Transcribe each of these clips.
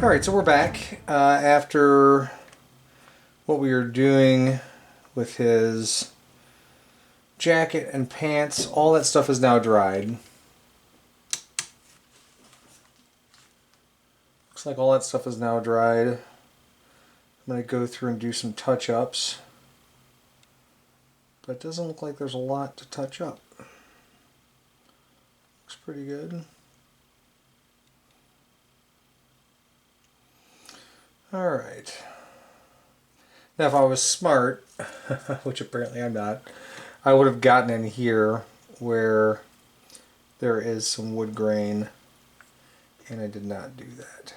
Alright, so we're back after what we were doing with his jacket and pants. All that stuff is now dried. Looks like all that stuff is now dried. I'm going to go through and do some touch-ups. But it doesn't look like there's a lot to touch up. Looks pretty good. Alright. Now if I was smart, which apparently I'm not, I would have gotten in here where there is some wood grain, and I did not do that.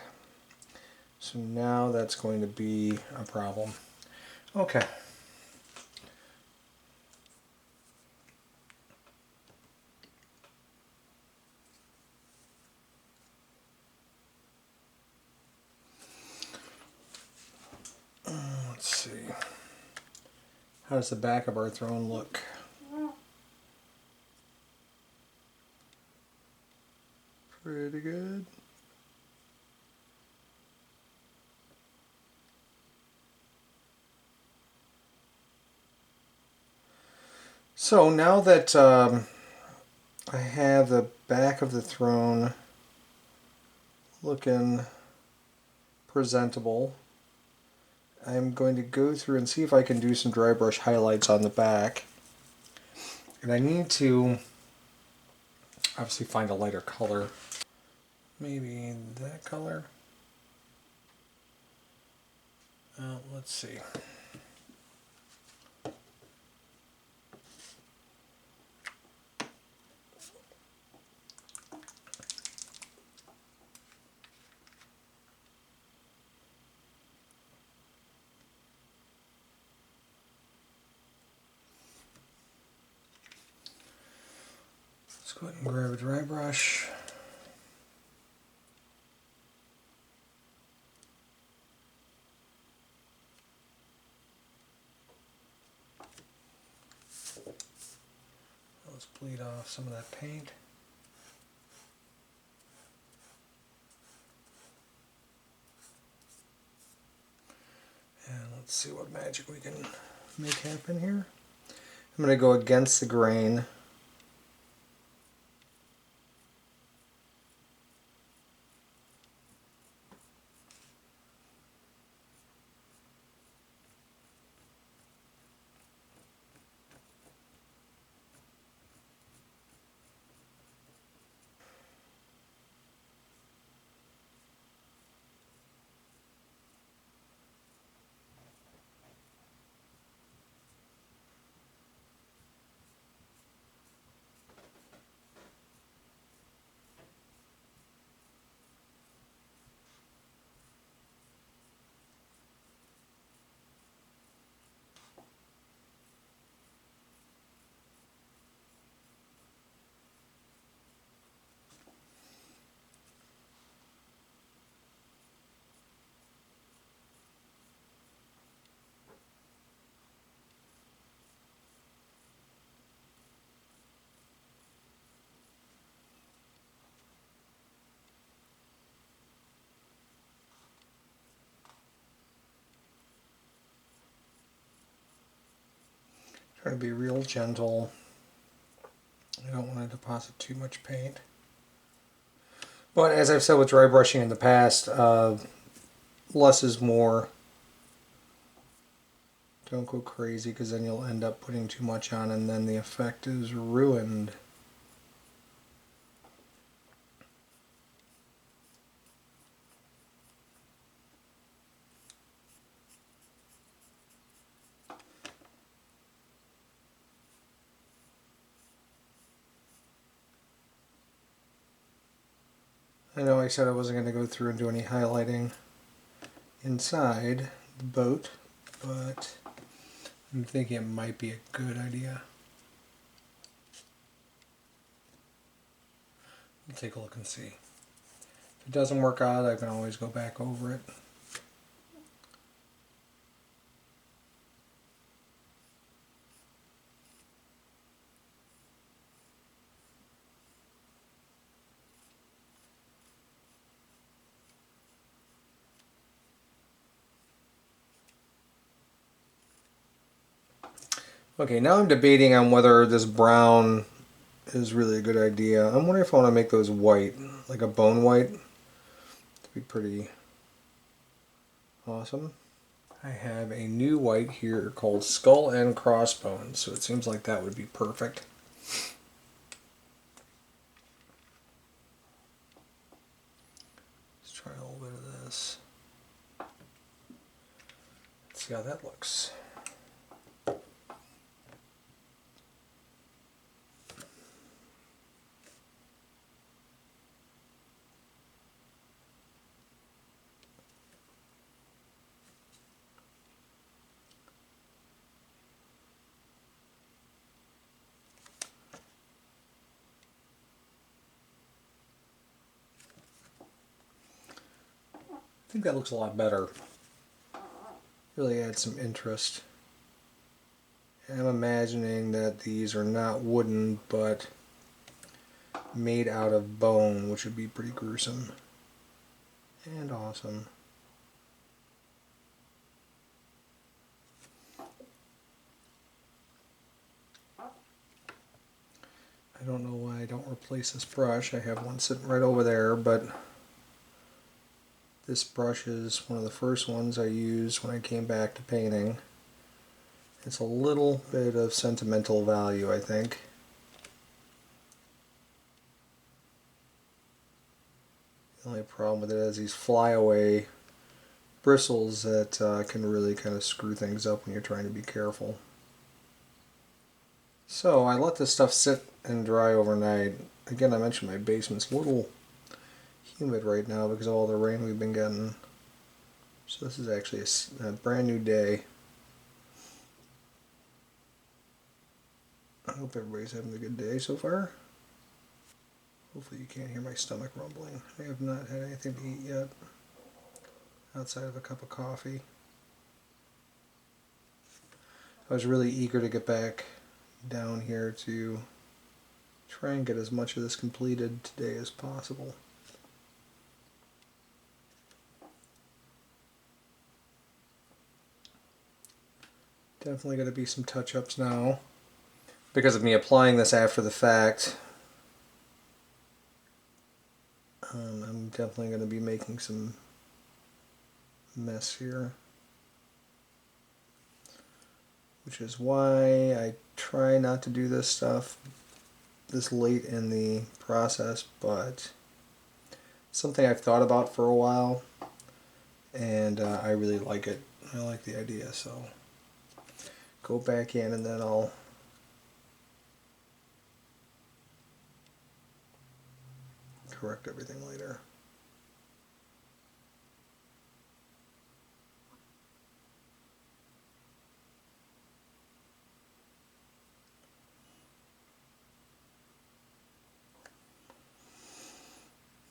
So now that's going to be a problem. Okay. Let's see. How does the back of our throne look? Pretty good. So now that I have the back of the throne looking presentable, I'm going to go through and see if I can do some dry brush highlights on the back. And I need to obviously find a lighter color. Maybe that color. Let's see. Let's go ahead and grab a dry brush. Let's bleed off some of that paint. And let's see what magic we can make happen here. I'm going to go against the grain. Try to be real gentle. I don't want to deposit too much paint. But as I've said with dry brushing in the past, less is more. Don't go crazy because then you'll end up putting too much on and then the effect is ruined. I know I said I wasn't going to go through and do any highlighting inside the boat, but I'm thinking it might be a good idea. We'll take a look and see. If it doesn't work out, I can always go back over it. Okay, now I'm debating on whether this brown is really a good idea. I'm wondering if I want to make those white, like a bone white. That'd be pretty awesome. I have a new white here called Skull and Crossbones, so it seems like that would be perfect. Let's try a little bit of this. Let's see how that looks. I think that looks a lot better. Really adds some interest. I'm imagining that these are not wooden, but made out of bone, which would be pretty gruesome and awesome. I don't know why I don't replace this brush. I have one sitting right over there, but this brush is one of the first ones I used when I came back to painting. It's a little bit of sentimental value, I think. The only problem with it is these flyaway bristles that can really kind of screw things up when you're trying to be careful. So I let this stuff sit and dry overnight. Again, I mentioned my basement's a little humid right now because of all the rain we've been getting. So this is actually a brand new day. I hope everybody's having a good day so far. Hopefully you can't hear my stomach rumbling. I have not had anything to eat yet outside of a cup of coffee. I was really eager to get back down here to try and get as much of this completed today as possible. Definitely going to be some touch-ups now. Because of me applying this after the fact, I'm definitely going to be making some mess here. Which is why I try not to do this stuff this late in the process, but it's something I've thought about for a while, and I really like it. I like the idea, so go back in and then I'll correct everything later.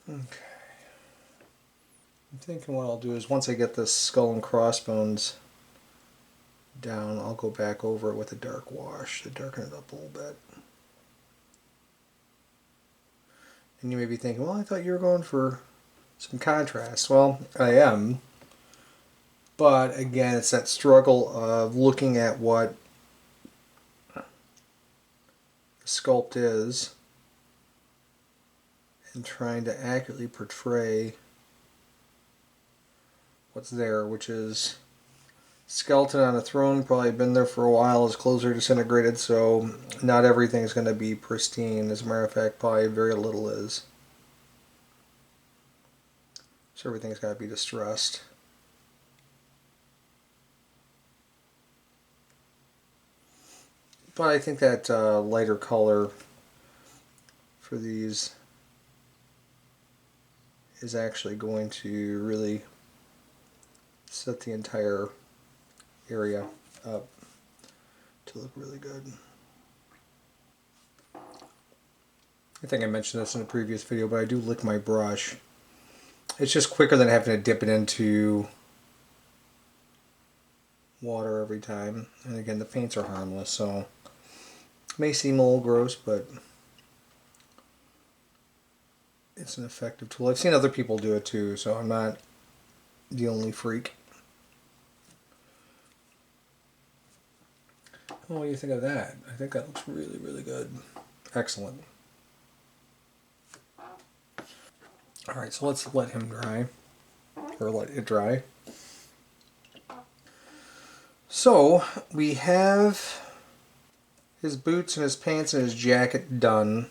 Okay. I'm thinking what I'll do is once I get this skull and crossbones down, I'll go back over it with a dark wash to darken it up a little bit. And you may be thinking, well, I thought you were going for some contrast. Well, I am. But again, it's that struggle of looking at what the sculpt is and trying to accurately portray what's there, which is skeleton on a throne, probably been there for a while, his clothes are disintegrated, so not everything's going to be pristine. As a matter of fact, probably very little is. So everything's got to be distressed. But I think that lighter color for these is actually going to really set the entire area up to look really good. I think I mentioned this in a previous video, but I do lick my brush. It's just quicker than having to dip it into water every time. And again, the paints are harmless, so it may seem a little gross, but it's an effective tool. I've seen other people do it too, so I'm not the only freak. Well, what do you think of that? I think that looks really, really good. Excellent. Alright, so let's let him dry. Or let it dry. So, we have his boots and his pants and his jacket done.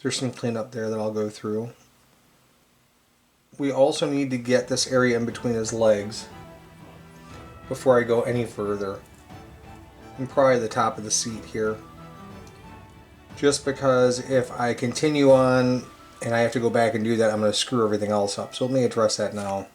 There's some cleanup there that I'll go through. We also need to get this area in between his legs before I go any further. And probably the top of the seat here. Just because if I continue on and I have to go back and do that, I'm going to screw everything else up. So let me address that now.